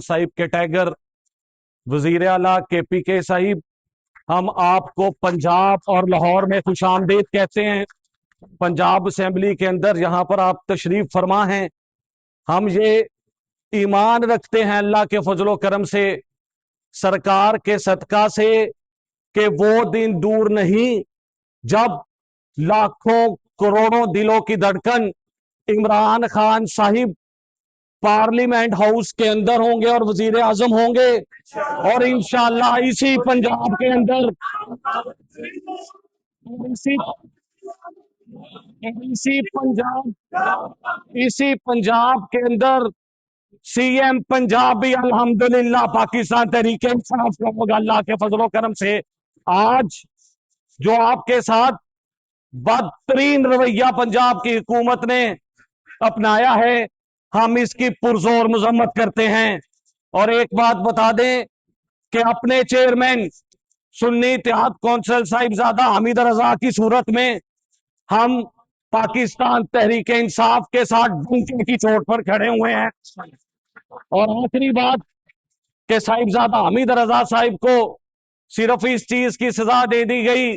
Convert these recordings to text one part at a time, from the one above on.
साहिब के टैगर, वजीर आला KPK साहिब, हम आपको पंजाब और लाहौर में खुशामदीद कहते हैं। पंजाब असेंबली के अंदर यहाँ पर आप तशरीफ फरमा हैं। हम ये ईमान रखते हैं अल्लाह के फजलो करम से, सरकार के सदका से, कि वो दिन दूर नहीं जब लाखों करोड़ों दिलों की धड़कन इमरान खान साहिब पार्लियामेंट हाउस के अंदर होंगे और वजीर आजम होंगे, और इंशाअल्लाह इसी पंजाब के अंदर इसी इसी पंजाब के अंदर CM पंजाब भी अल्हम्दुलिल्लाह पाकिस्तान तहरीक इंसाफ का होगा अल्लाह के फजलो करम से। आज जो आपके साथ बदतरीन रवैया पंजाब की हुकूमत ने अपनाया है, हम इसकी पुरजोर मजम्मत करते हैं। और एक बात बता दें कि अपने चेयरमैन सुन्नी इत्तेहाद कौंसल साहिबजादा हामिद रजा की सूरत में हम पाकिस्तान तहरीक इंसाफ के साथ डंके की चोट पर खड़े हुए हैं। और आखिरी बात कि साहिबजादा हामिद रजा साहिब को सिर्फ इस चीज की सजा दे दी गई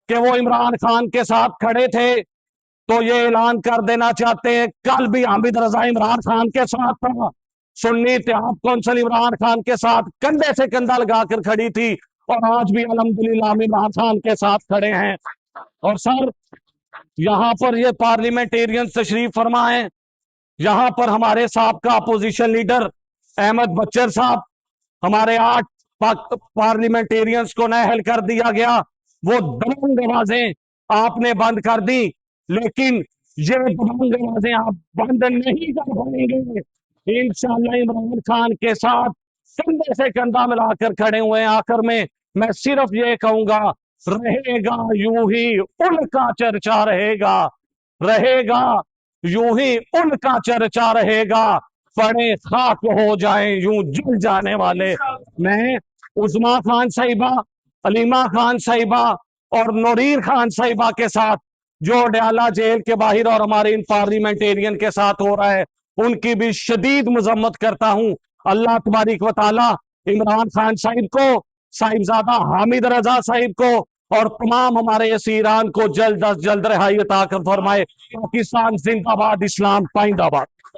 कि वो इमरान खान के साथ खड़े थे, तो ये ऐलान कर देना चाहते हैं कल भी हामिद रजा इमरान खान के साथ था, सुन्नी इत्तेहाद कौंसिल इमरान खान के साथ कंधे से कंधा लगाकर खड़ी थी, और आज भी अल्हम्दुलिल्लाह इमरान खान के साथ खड़े हैं। और सर, यहाँ पर ये पार्लियामेंटेरियन तशरीफ फरमा है, यहाँ पर हमारे साहब अपोजिशन लीडर अहमद बच्चर साहब, हमारे 8 पार्लियामेंटेरियंस को नाअहल कर दिया गया, वो दबंग आवाजें आपने बंद कर दी, लेकिन ये दबंग आवाजें आप बंद नहीं कर पाएंगे। इंशाअल्लाह इमरान खान के साथ कंधे से कंधा मिलाकर खड़े हुए हैं। आखिर में मैं सिर्फ ये कहूंगा, रहेगा यूं ही उनका चर्चा रहेगा, रहेगा यूं ही उनका चर्चा रहेगा, पड़े खाक हो जाए यूं जल जाने वाले। मैं उस्मा खान साहिबा, अलीमा खान साहिबा और नौरीन खान साहिबा के साथ जो अडयाला जेल के बाहर और हमारे इन पार्लियामेंटेरियन के साथ हो रहा है, उनकी भी शदीद मजम्मत करता हूं। अल्लाह तबारिक व तआला इमरान खान साहिब को, साहिबजादा हामिद रजा साहिब को और तमाम हमारे असीरान को जल्द अज जल्द रिहाई अता कर फरमाए। पाकिस्तान जिंदाबाद, इस्लाम पाइंदाबाद।